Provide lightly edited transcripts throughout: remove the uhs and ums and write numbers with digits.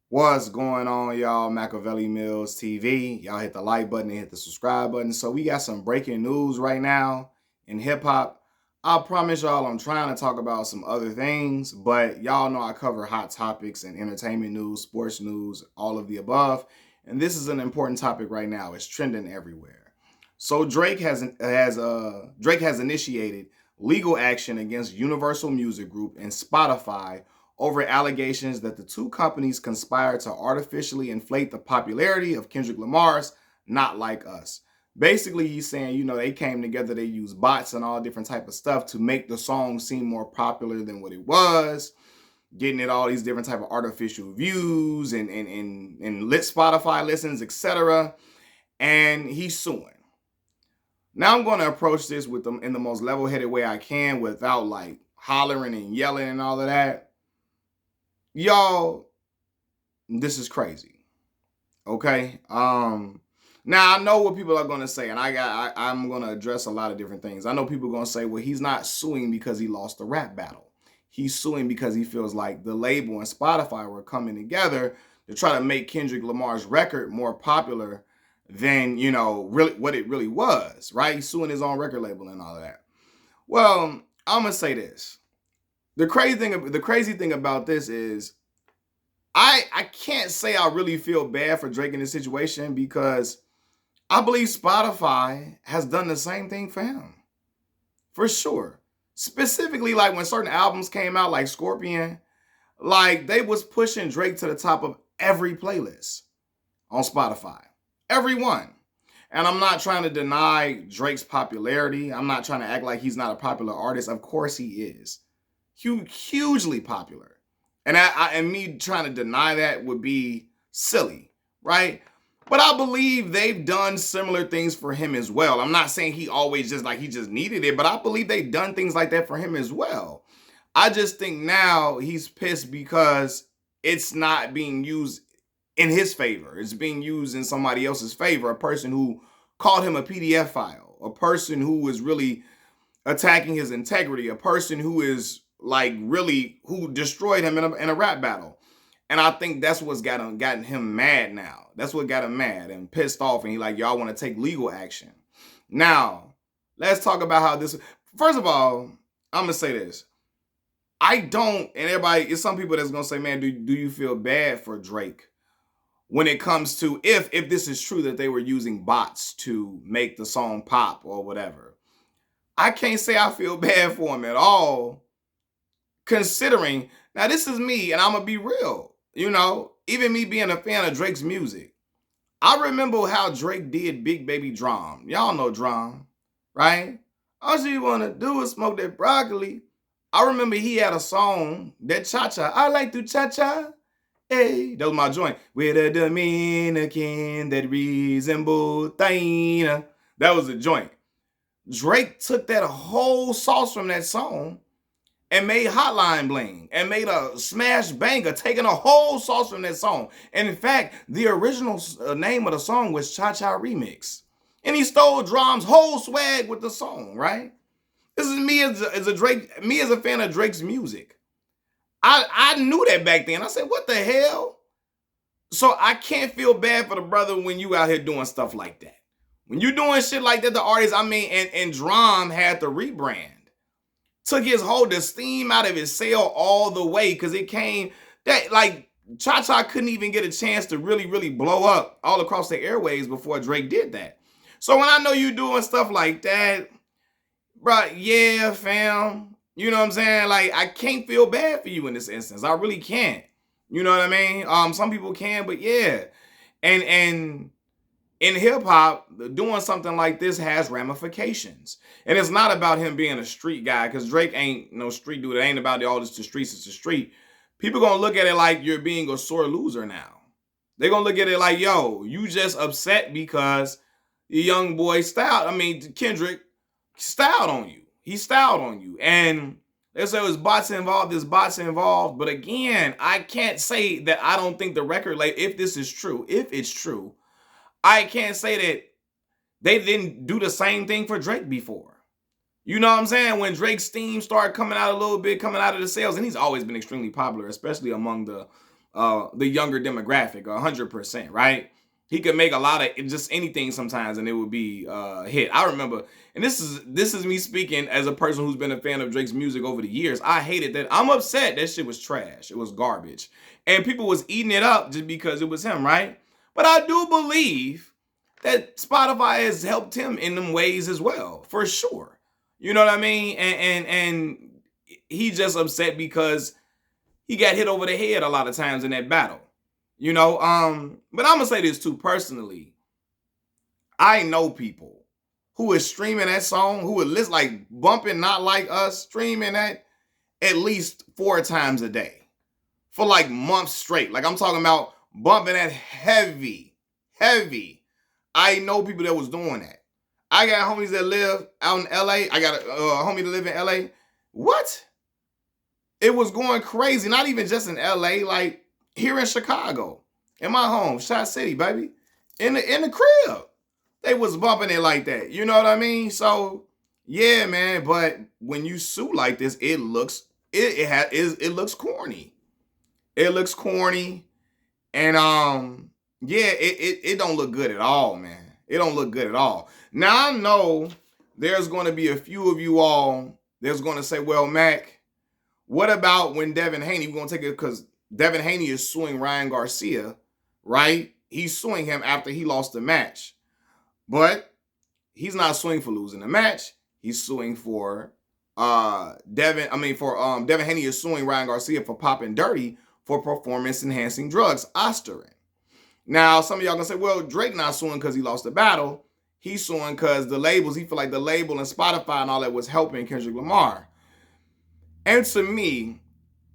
What's going on, y'all? Machiavelli Mills TV. Y'all hit the like button and hit the subscribe button. So we got some breaking news right now in hip hop. I promise y'all I'm trying to talk about some other things, but y'all know I cover hot topics and entertainment news, sports news, all of the above. And this is an important topic right now. It's trending everywhere. So Drake has initiated legal action against Universal Music Group and Spotify over allegations that the two companies conspired to artificially inflate the popularity of Kendrick Lamar's Not Like Us. Basically, he's saying, they came together, they used bots and all different type of stuff to make the song seem more popular than what it was, getting it all these different type of artificial views and lit Spotify listens, etc. And he's suing. Now I'm going to approach this with them in the most level-headed way I can without like hollering and yelling and all of that. Y'all, this is crazy. Okay. Now I know what people are gonna say, and I'm gonna address a lot of different things. I know people are gonna say, well, he's not suing because he lost the rap battle. He's suing because he feels like the label and Spotify were coming together to try to make Kendrick Lamar's record more popular than, really what it really was, right? He's suing his own record label and all of that. Well, I'm gonna say this. The crazy thing about this is I can't say I really feel bad for Drake in this situation because I believe Spotify has done the same thing for him. For sure. Specifically, like when certain albums came out, like Scorpion, like they was pushing Drake to the top of every playlist on Spotify. Every one. And I'm not trying to deny Drake's popularity. I'm not trying to act like he's not a popular artist. Of course he is. Hugely popular. And me trying to deny that would be silly, right? But I believe they've done similar things for him as well. I'm not saying he always he just needed it, but I believe they've done things like that for him as well. I just think now he's pissed because it's not being used in his favor. It's being used in somebody else's favor. A person who called him a PDF file, a person who is really attacking his integrity, a person who is who destroyed him in a rap battle. And I think that's what's gotten him mad now. That's what got him mad and pissed off. And he like, y'all want to take legal action. Now, let's talk about how this. First of all, I'm gonna say this. I don't, and everybody, it's some people that's gonna say, man, do you feel bad for Drake when it comes to if this is true that they were using bots to make the song pop or whatever? I can't say I feel bad for him at all, considering now this is me, and I'm gonna be real. Even me being a fan of Drake's music, I remember how Drake did Big Baby Drum. Y'all know Drum, right? All you wanna do is smoke that broccoli. I remember he had a song, that cha-cha. I like to cha-cha. Hey, that was my joint. With a Dominican that resembles Taina. That was the joint. Drake took that whole sauce from that song and made Hotline Bling and made a smash banger, taking a whole sauce from that song. And in fact, the original name of the song was Cha Cha Remix. And he stole Drum's whole swag with the song, right? This is me as a fan of Drake's music. I knew that back then. I said, what the hell? So I can't feel bad for the brother when you out here doing stuff like that. When you doing shit like that, the artist, and Drum had to rebrand. Took the steam out of his sail all the way because it came that Cha-Cha couldn't even get a chance to really, really blow up all across the airwaves before Drake did that. So when I know you doing stuff like that, bro, yeah, fam, you know what I'm saying? Like, I can't feel bad for you in this instance. I really can't. You know what I mean? Some people can, but yeah. And in hip hop, doing something like this has ramifications. And it's not about him being a street guy, because Drake ain't no street dude. It ain't about all this, the streets, it's the street. People gonna look at it like you're being a sore loser now. They're gonna look at it like, yo, you just upset because the young boy Kendrick styled on you. He styled on you. And they say there's bots involved, But again, I can't say that I don't think the record label, if it's true, I can't say that they didn't do the same thing for Drake before. You know what I'm saying? When Drake's steam started coming out a little bit, coming out of the sales, and he's always been extremely popular, especially among the the younger demographic, 100%, right? He could make a lot of just anything sometimes, and it would be a hit. I remember, and this is me speaking as a person who's been a fan of Drake's music over the years. I hated that. I'm upset. That shit was trash. It was garbage, and people was eating it up just because it was him, right? But I do believe that Spotify has helped him in them ways as well, for sure. You know what I mean? And he's just upset because he got hit over the head a lot of times in that battle. You know, but I'm gonna say this too personally. I know people who is streaming that song, who would list like bumping Not Like Us, streaming that at least 4 times a day for like months straight. Like I'm talking about bumping that heavy. I know people that was doing that. I got homies that live out in LA. I got a homie that live in LA. What? It was going crazy. Not even just in LA, like here in Chicago, in my home, Shot City, baby, in the crib, they was bumping it like that. You know what I mean? So yeah, man. But when you sue like this, it looks corny. It looks corny, and yeah, it don't look good at all, man. It don't look good at all. Now I know there's going to be a few of you all that's going to say, well, Mac, what about when Devin Haney, we're going to take it because Devin Haney is suing Ryan Garcia, right? He's suing him after he lost the match. But he's not suing for losing the match. He's suing for Devin Haney is suing Ryan Garcia for popping dirty for performance-enhancing drugs, Osterin. Now, some of y'all gonna say, well, Drake not suing because he lost the battle. He's suing because the labels, he feel like the label and Spotify and all that was helping Kendrick Lamar. And to me,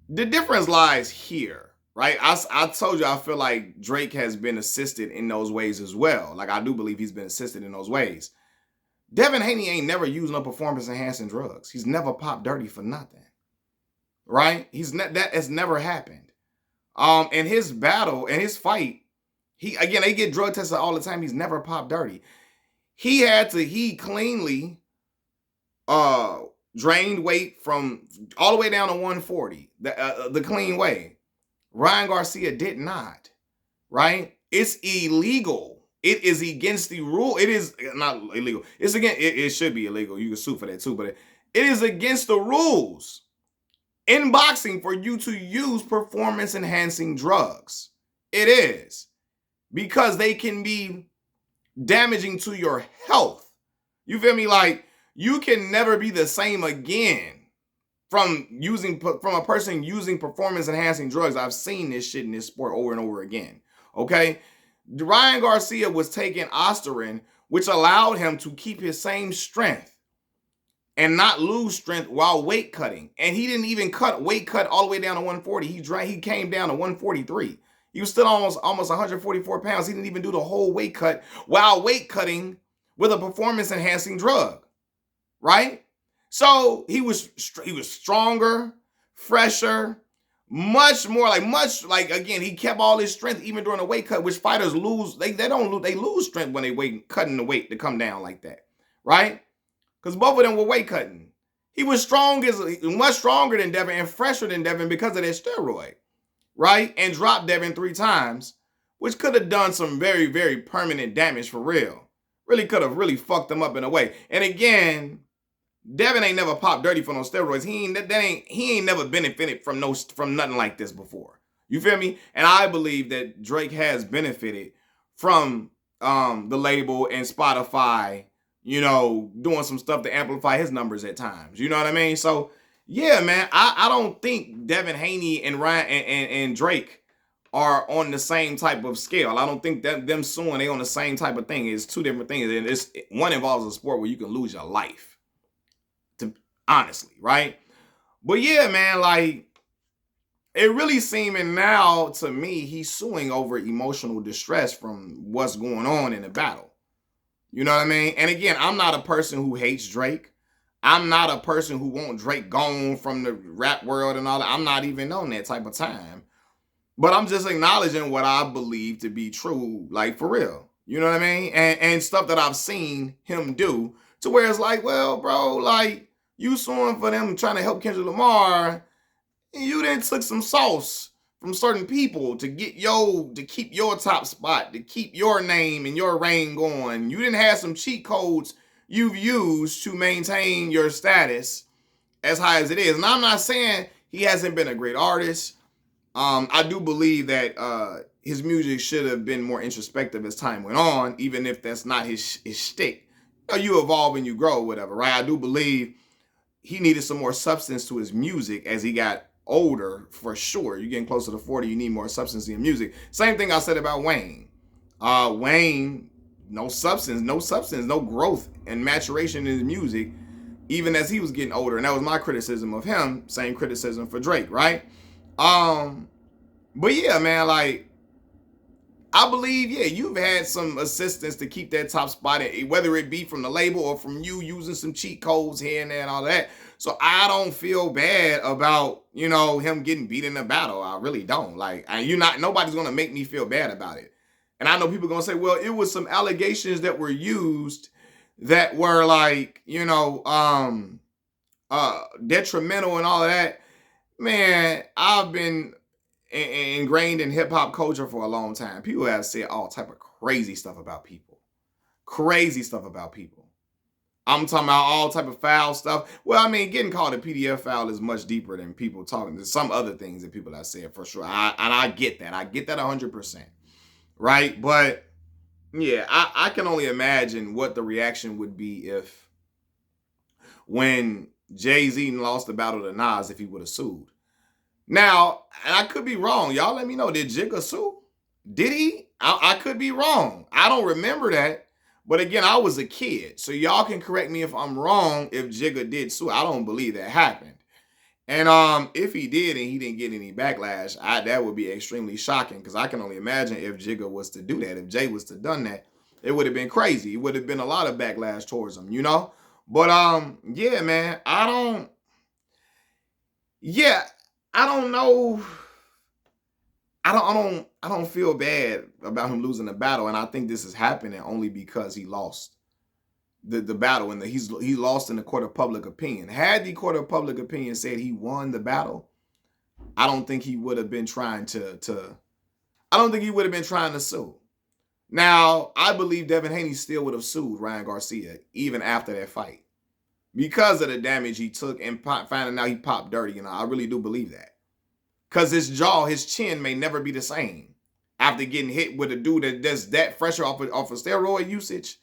the difference lies here, right? I told you I feel like Drake has been assisted in those ways as well. Like I do believe he's been assisted in those ways. Devin Haney ain't never used no performance-enhancing drugs. He's never popped dirty for nothing, right? That has never happened. In his battle and his fight, they get drug tested all the time. He's never popped dirty. He cleanly drained weight from all the way down to 140, the clean way. Ryan Garcia did not, right? It's illegal. It is against the rule. It is not illegal. It should be illegal. You can sue for that too, but it is against the rules in boxing for you to use performance-enhancing drugs. It is. Because they can be damaging to your health. You feel me? Like, you can never be the same again from a person using performance-enhancing drugs. I've seen this shit in this sport over and over again. Okay? Ryan Garcia was taking Osterin, which allowed him to keep his same strength and not lose strength while weight cutting. And he didn't even weight cut all the way down to 140. He came down to 143. He was still almost 144 pounds. He didn't even do the whole weight cut while weight cutting with a performance-enhancing drug, right? So he was stronger, fresher, again, he kept all his strength even during the weight cut, which fighters lose. They lose strength when they cutting the weight to come down like that, right? Because both of them were weight cutting. He was much stronger than Devin and fresher than Devin because of that steroid, right? And dropped Devin 3 times, which could have done some very, very permanent damage for real. Really could have really fucked him up in a way. And again, Devin ain't never popped dirty for no steroids. He ain't never benefited from nothing like this before. You feel me? And I believe that Drake has benefited from the label and Spotify, doing some stuff to amplify his numbers at times. You know what I mean? So yeah, man, I don't think Devin Haney and Ryan and Drake are on the same type of scale. I don't think that them suing, they on the same type of thing. It's two different things. And one involves a sport where you can lose your life. Honestly, right? But yeah, man, like, it really seeming now to me he's suing over emotional distress from what's going on in the battle. You know what I mean? And again, I'm not a person who hates Drake. I'm not a person who wants Drake gone from the rap world and all that. I'm not even on that type of time. But I'm just acknowledging what I believe to be true, like, for real. You know what I mean? And stuff that I've seen him do to where it's like, well, bro, like, you suing for them trying to help Kendrick Lamar, and you then took some sauce from certain people to keep your top spot, to keep your name and your reign going. You didn't have some cheat codes you've used to maintain your status as high as it is. And I'm not saying he hasn't been a great artist. I do believe that his music should have been more introspective as time went on, even if that's not his shtick. You evolve and you grow, whatever, right? I do believe he needed some more substance to his music as he got older, for sure. You're getting closer to 40, you need more substance in your music. Same thing I said about Wayne. Wayne, no substance, no growth and maturation in his music, even as he was getting older. And that was my criticism of him. Same criticism for Drake, right? But yeah, man, like, I believe, yeah, you've had some assistance to keep that top spot, whether it be from the label or from you using some cheat codes here and there and all that. So I don't feel bad about, him getting beat in the battle. I really don't. Like, nobody's gonna make me feel bad about it. And I know people are gonna say, well, it was some allegations that were used that were like, detrimental and all of that. Man, I've been ingrained in hip hop culture for a long time. People have said all type of crazy stuff about people. Crazy stuff about people. I'm talking about all type of foul stuff. Well, I mean, getting called a PDF foul is much deeper than people talking. There's some other things that people have said for sure. I get that. I get that 100%. Right? But yeah, I can only imagine what the reaction would be if when Jay-Z lost the battle to Nas, if he would have sued. Now, and I could be wrong. Y'all let me know. Did Jigga sue? Did he? I could be wrong. I don't remember that. But again, I was a kid. So y'all can correct me if I'm wrong if Jigga did sue. I don't believe that happened. And if he did and he didn't get any backlash, that would be extremely shocking, because I can only imagine if Jigga was to do that, if Jay was to done that, it would have been crazy. It would have been a lot of backlash towards him, But yeah, man, I don't know. I don't feel bad about him losing the battle, and I think this is happening only because he lost the battle, and he lost in the court of public opinion. Had the court of public opinion said he won the battle, I don't think he would have been trying to sue. Now, I believe Devin Haney still would have sued Ryan Garcia even after that fight, because of the damage he took and finding out he popped dirty. I really do believe that. Because his chin may never be the same after getting hit with a dude that's that fresher off of steroid usage.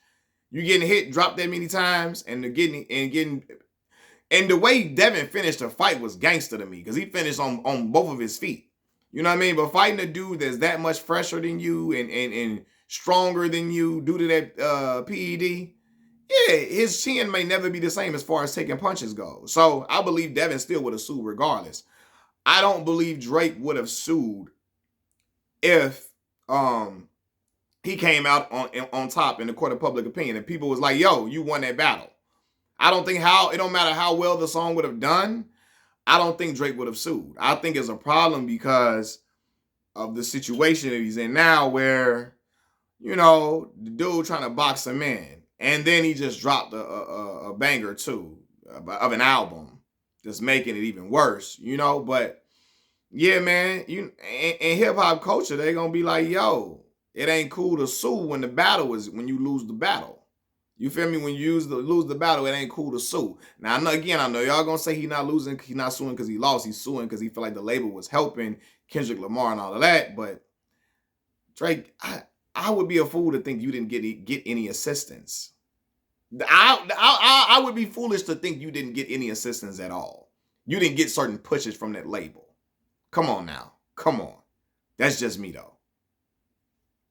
You getting hit, dropped that many times, and the way Devin finished the fight was gangster to me, because he finished on both of his feet. You know what I mean? But fighting a dude that's that much fresher than you and stronger than you due to that PED, yeah, his chin may never be the same as far as taking punches go. So I believe Devin still would have sued regardless. I don't believe Drake would have sued if he came out on top in the court of public opinion and people was like, yo, you won that battle. I don't think it don't matter how well the song would have done, I don't think Drake would have sued. I think it's a problem because of the situation that he's in now, where, the dude trying to box him in, and then he just dropped a banger too of an album, just making it even worse, But yeah, man, in hip hop culture, they're gonna be like, yo, it ain't cool to sue when when you lose the battle. You feel me? When you lose the battle, it ain't cool to sue. Now, I know y'all gonna say he's not suing because he lost. He's suing because he felt like the label was helping Kendrick Lamar and all of that. But Drake, I would be a fool to think you didn't get any assistance. I would be foolish to think you didn't get any assistance at all. You didn't get certain pushes from that label. Come on now. Come on. That's just me, though.